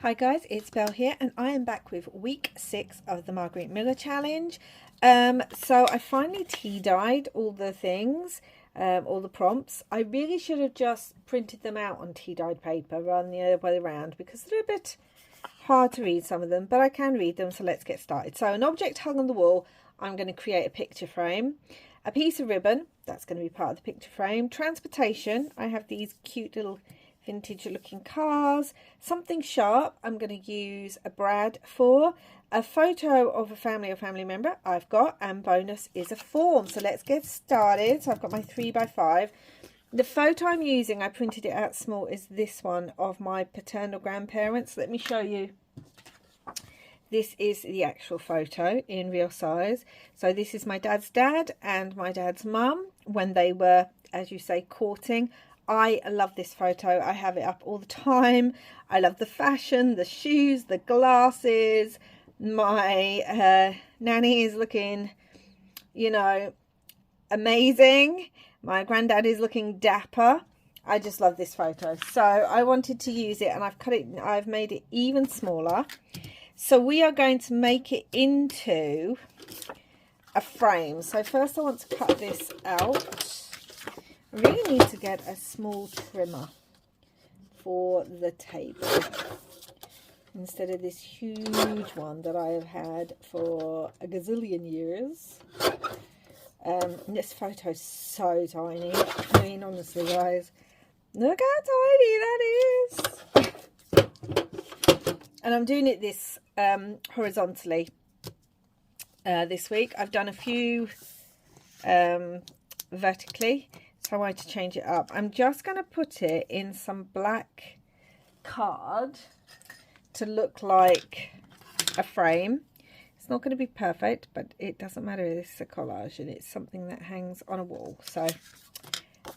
Hi guys, it's Belle here and I am back with week 6 of the Margarete Miller challenge. So I finally tea-dyed all the things, all the prompts. I really should have just printed them out on tea-dyed paper rather than the other way around because they're a bit hard to read, some of them, but I can read them, so let's get started. So an object hung on the wall, I'm going to create a picture frame. A piece of ribbon, that's going to be part of the picture frame. Transportation, I have these cute little vintage looking cars. Something sharp, I'm going to use a brad for. A photo of a family or family member I've got, and bonus is a form. So let's get started. So I've got my 3x5. The photo I'm using, I printed it out small, is this one of my paternal grandparents. Let me show you. This is the actual photo in real size. So this is my dad's dad and my dad's mum when they were, as you say, courting. I love this photo. I have it up all the time. I love the fashion, the shoes, the glasses. My nanny is looking, you know, amazing. My granddad is looking dapper. I just love this photo. So I wanted to use it and I've made it even smaller. So we are going to make it into a frame. So first I want to cut this out. I really need to get a small trimmer for the table instead of this huge one that I have had for a gazillion years. This photo is so tiny. I mean, honestly, guys, look how tiny that is. And I'm doing it this horizontally this week. I've done a few vertically. So I wanted to change it up. I'm just going to put it in some black card to look like a frame. It's not going to be perfect, but it doesn't matter. This is a collage and it's something that hangs on a wall. So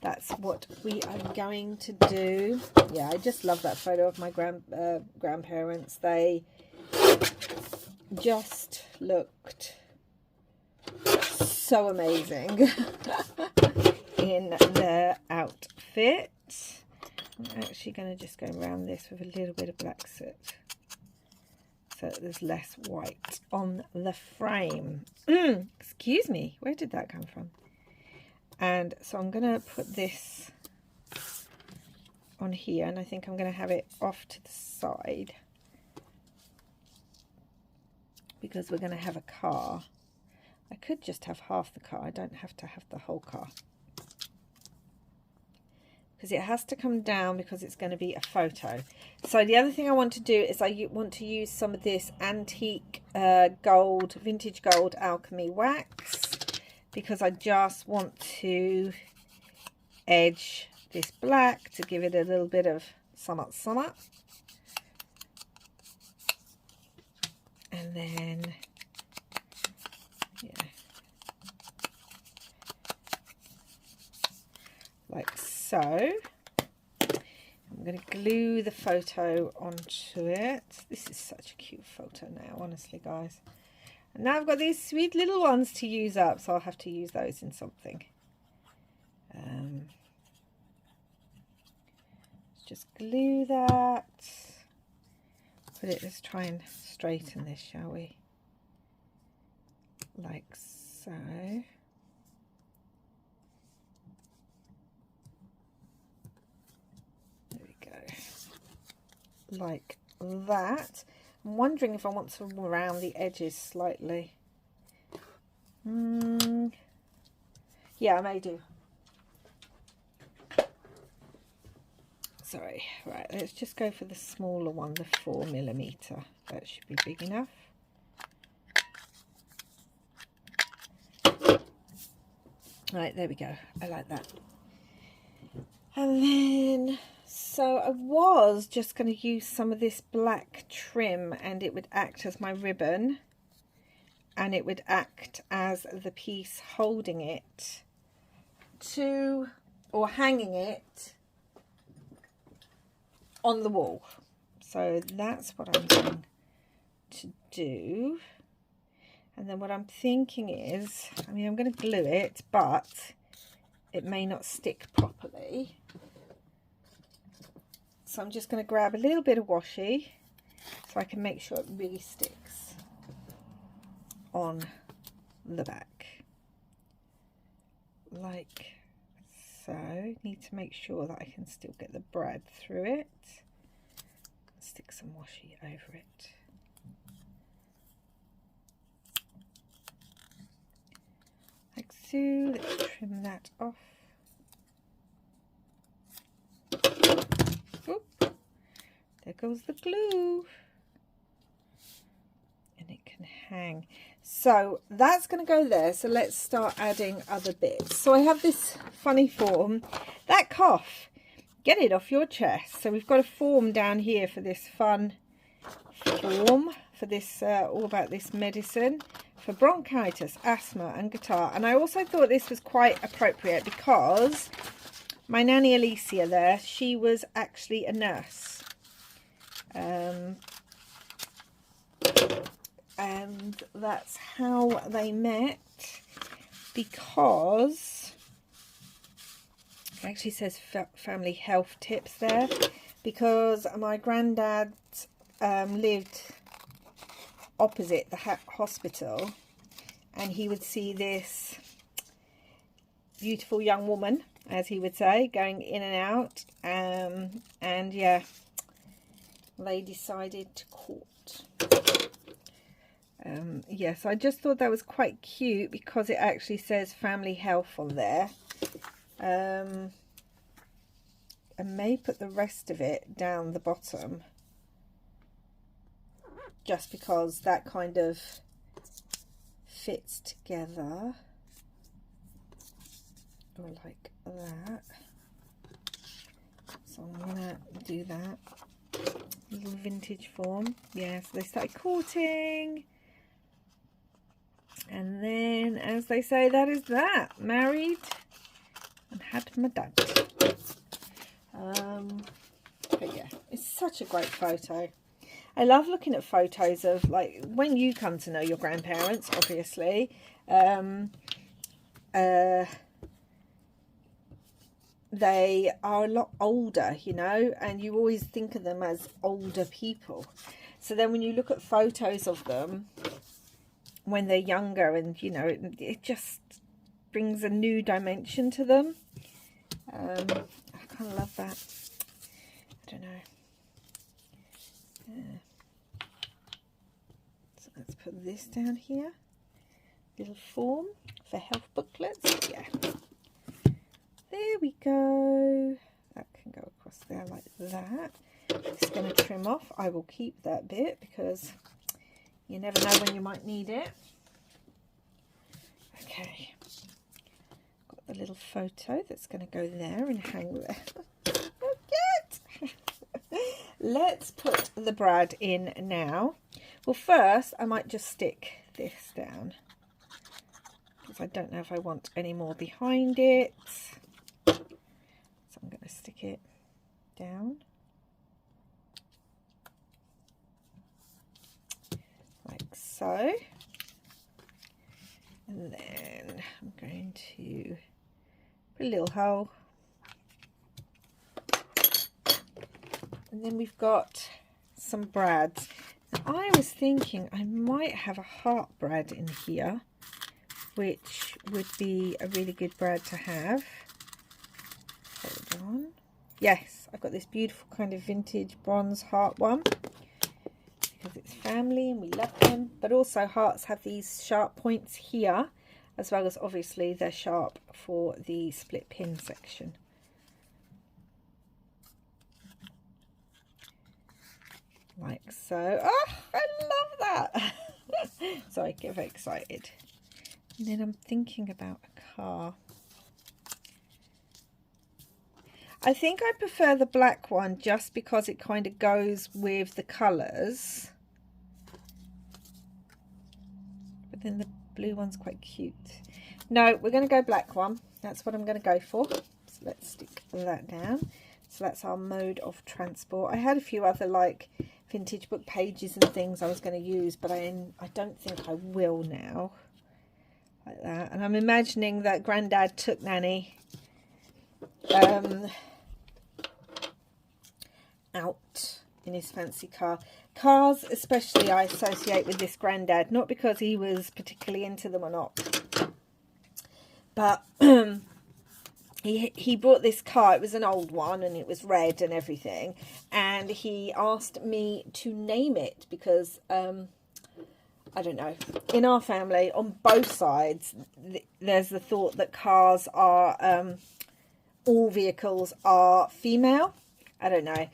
that's what we are going to do. Yeah, I just love that photo of my grandparents. They just looked so amazing. In their outfit. I'm actually going to just go around this with a little bit of black soot so that there's less white on the frame. Excuse me, where did that come from? And so I'm going to put this on here, and I think I'm going to have it off to the side because we're going to have a car. I could just have half the car. I don't have to have the whole car, because it has to come down because it's going to be a photo. So the other thing I want to do is I want to use some of this antique gold, vintage gold alchemy wax, because I just want to edge this black to give it a little bit of summer. And then, yeah, like so. I'm going to glue the photo onto it. This is such a cute photo now, honestly, guys. And now I've got these sweet little ones to use up, so I'll have to use those in something. Just glue that. Let's try and straighten this, shall we? Like so. Like that. I'm wondering if I want to round the edges slightly. Yeah, I may do. Sorry. Right, let's just go for the smaller one, the 4mm. That should be big enough. Right, there we go. I like that. And then, so I was just going to use some of this black trim, and it would act as my ribbon, and it would act as the piece holding it to, or hanging it on the wall. So that's what I'm going to do. And then what I'm thinking is, I mean, I'm going to glue it, but it may not stick properly. So I'm just going to grab a little bit of washi so I can make sure it really sticks on the back like so. Need to make sure that I can still get the brad through it. Stick some washi over it. Like so. Let's trim that off. Oop. There goes the glue. And it can hang. So that's going to go there. So let's start adding other bits. So I have this funny form. That cough, get it off your chest. So we've got a form down here for this fun form, for this all about this medicine for bronchitis, asthma and guitar. And I also thought this was quite appropriate because my nanny Alicia there, she was actually a nurse. And that's how they met, because it actually says family health tips there, because my granddad lived opposite the hospital, and he would see this beautiful young woman, as he would say, going in and out, and yeah, they decided to court. Yes, I just thought that was quite cute because it actually says family health on there. I may put the rest of it down the bottom, just because that kind of fits together, or like that. So I'm gonna do that. Little vintage form. Yeah, so they started courting, and then, as they say, that is that. Married and had my dad. But yeah, it's such a great photo. I love looking at photos of, like, when you come to know your grandparents, obviously. They are a lot older, you know, and you always think of them as older people. So then when you look at photos of them when they're younger, and, you know, it just brings a new dimension to them. I kind of love that. I don't know. So let's put this down here. Little form for health booklets. Yeah. There we go. That can go across there like that. Just going to trim off. I will keep that bit because you never know when you might need it. Okay. Got the little photo that's going to go there and hang there. Let's put the brad in now. Well, first I might just stick this down because I don't know if I want any more behind it. So I'm going to stick it down like so, and then I'm going to put a little hole, and then we've got some brads. Now, I was thinking I might have a heart brad in here, which would be a really good brad to have. Hold on. Yes, I've got this beautiful kind of vintage bronze heart one because it's family and we love them. But also hearts have these sharp points here, as well as obviously they're sharp for the split pin section. Like so. Oh, I love that. Sorry, I get very excited. And then I'm thinking about a car. I think I prefer the black one just because it kind of goes with the colours. But then the blue one's quite cute. No, we're going to go black one. That's what I'm going to go for. So let's stick that down. So that's our mode of transport. I had a few other like vintage book pages and things I was going to use, but I don't think I will now. Like that. And I'm imagining that Granddad took Nanny out in his fancy car. Cars especially I associate with this granddad, not because he was particularly into them or not, but he brought this car. It was an old one and it was red and everything, and he asked me to name it because I don't know, in our family on both sides there's the thought that cars are all vehicles are female. I don't know.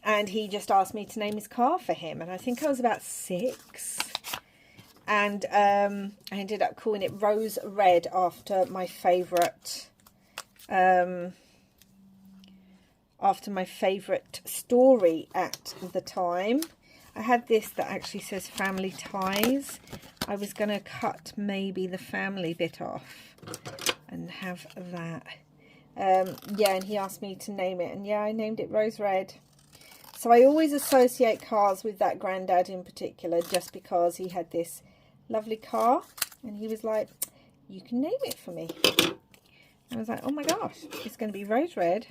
And he just asked me to name his car for him. And I think I was about 6. And I ended up calling it Rose Red after my favourite story at the time. I had this that actually says Family Ties. I was going to cut maybe the family bit off and have that. Yeah, and he asked me to name it, and yeah, I named it Rose Red. So I always associate cars with that granddad in particular, just because he had this lovely car, and he was like, you can name it for me. I was like, oh my gosh, it's going to be Rose Red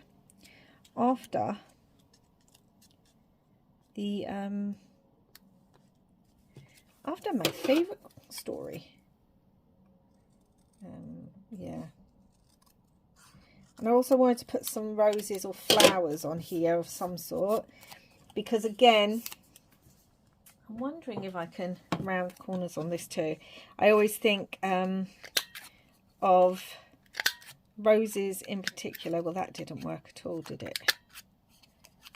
after the after my favourite story. Yeah. And I also wanted to put some roses or flowers on here of some sort, because again, I'm wondering if I can round corners on this too. I always think of roses in particular. Well, that didn't work at all, did it?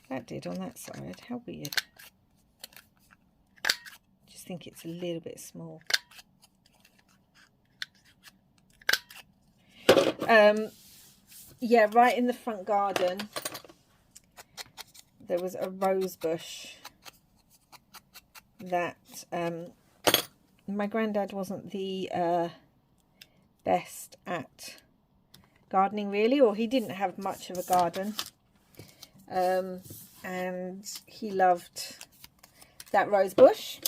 That did on that side. How weird. Just think it's a little bit small. Yeah, right in the front garden there was a rose bush that my granddad wasn't the best at gardening really, or he didn't have much of a garden, and he loved that rose bush,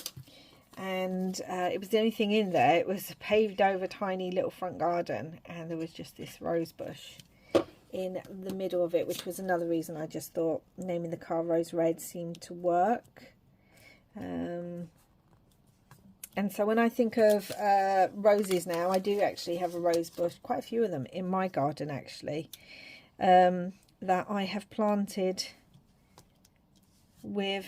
and it was the only thing in there. It was a paved over tiny little front garden, and there was just this rose bush in the middle of it, which was another reason I just thought naming the car Rose Red seemed to work. And so when I think of roses now, I do actually have a rose bush, quite a few of them in my garden actually, that I have planted with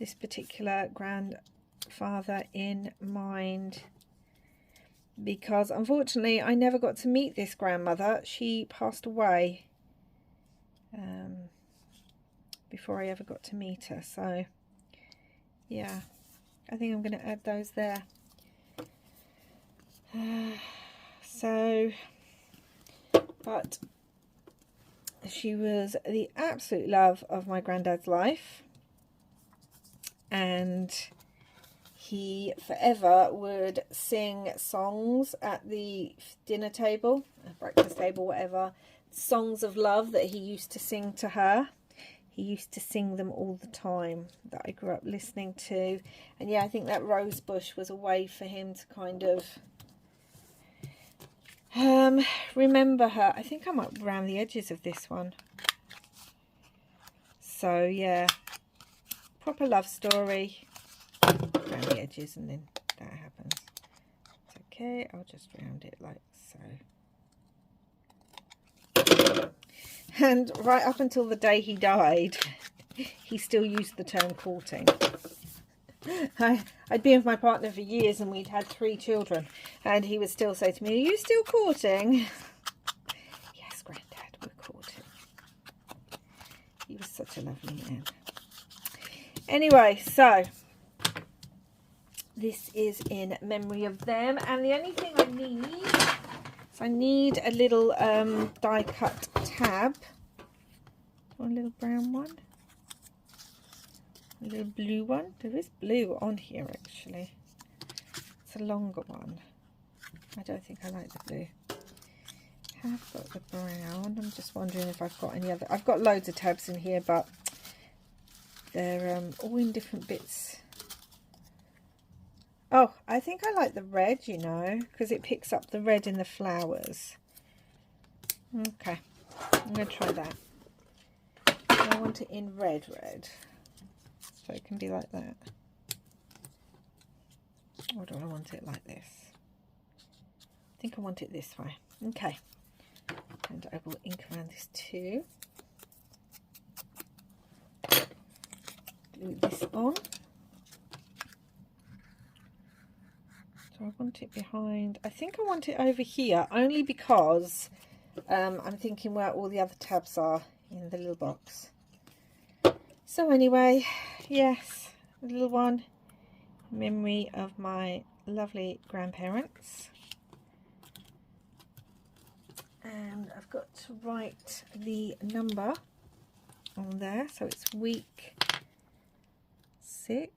this particular grandfather in mind, because unfortunately I never got to meet this grandmother. She passed away before I ever got to meet her. So yeah, I think I'm going to add those there. But she was the absolute love of my granddad's life, and he forever would sing songs at the dinner table, breakfast table, whatever, songs of love that he used to sing to her. He used to sing them all the time, that I grew up listening to. And yeah, I think that rose bush was a way for him to kind of remember her. I think I might round the edges of this one. So yeah, proper love story. Around the edges, and then that happens. It's okay, I'll just round it like so. And right up until the day he died, he still used the term courting. I'd been with my partner for years and we'd had 3 children, and he would still say to me, are you still courting? Yes, Granddad, we're courting. He was such a lovely man. Anyway, so this is in memory of them, and the only thing I need, so I need a little die cut tab. One little brown one, a little blue one. There is blue on here actually. It's a longer one. I don't think I like the blue. I've got the brown. I'm just wondering if I've got any other. I've got loads of tabs in here, but they're all in different bits. Oh, I think I like the red, you know, because it picks up the red in the flowers. Okay, I'm going to try that. I want it in red. so it can be like that. Or do I want it like this? I think I want it this way. Okay, and I will ink around this too. Glue this on. So I want it behind, I think I want it over here, only because I'm thinking where all the other tabs are in the little box. So anyway, yes, a little one, memory of my lovely grandparents. And I've got to write the number on there, so it's week 6.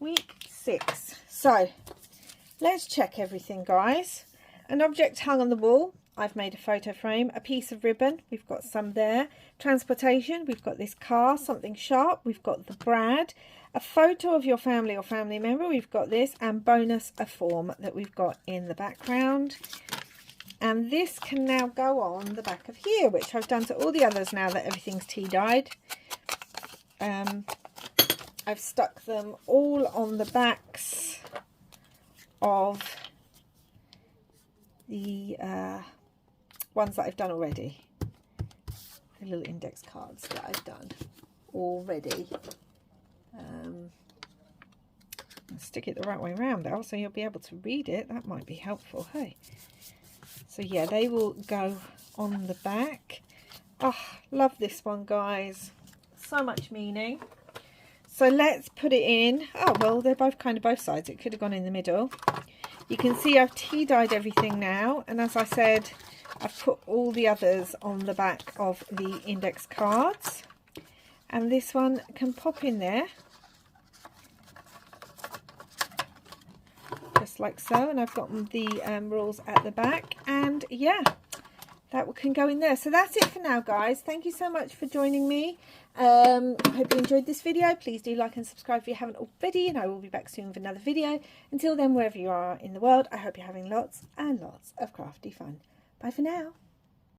Week 6. So let's check everything, guys. An object hung on the wall. I've made a photo frame. A piece of ribbon. We've got some there. Transportation. We've got this car. Something sharp. We've got the Brad. A photo of your family or family member. We've got this. And bonus, a form that we've got in the background. And this can now go on the back of here, which I've done to all the others now that everything's tea-dyed. I've stuck them all on the backs of the ones that I've done already. The little index cards that I've done already. I'll stick it the right way around now so you'll be able to read it. That might be helpful, hey? So yeah, they will go on the back. Oh, love this one, guys. So much meaning. So let's put it in. Oh, well, they're both kind of both sides. It could have gone in the middle. You can see I've tea-dyed everything now. And as I said, I've put all the others on the back of the index cards. And this one can pop in there. Just like so. And I've got the rules at the back. And yeah, that can go in there. So that's it for now, guys. Thank you so much for joining me. I hope you enjoyed this video. Please do like and subscribe if you haven't already, and I will be back soon with another video. Until then, wherever you are in the world, I hope you're having lots and lots of crafty fun. Bye for now.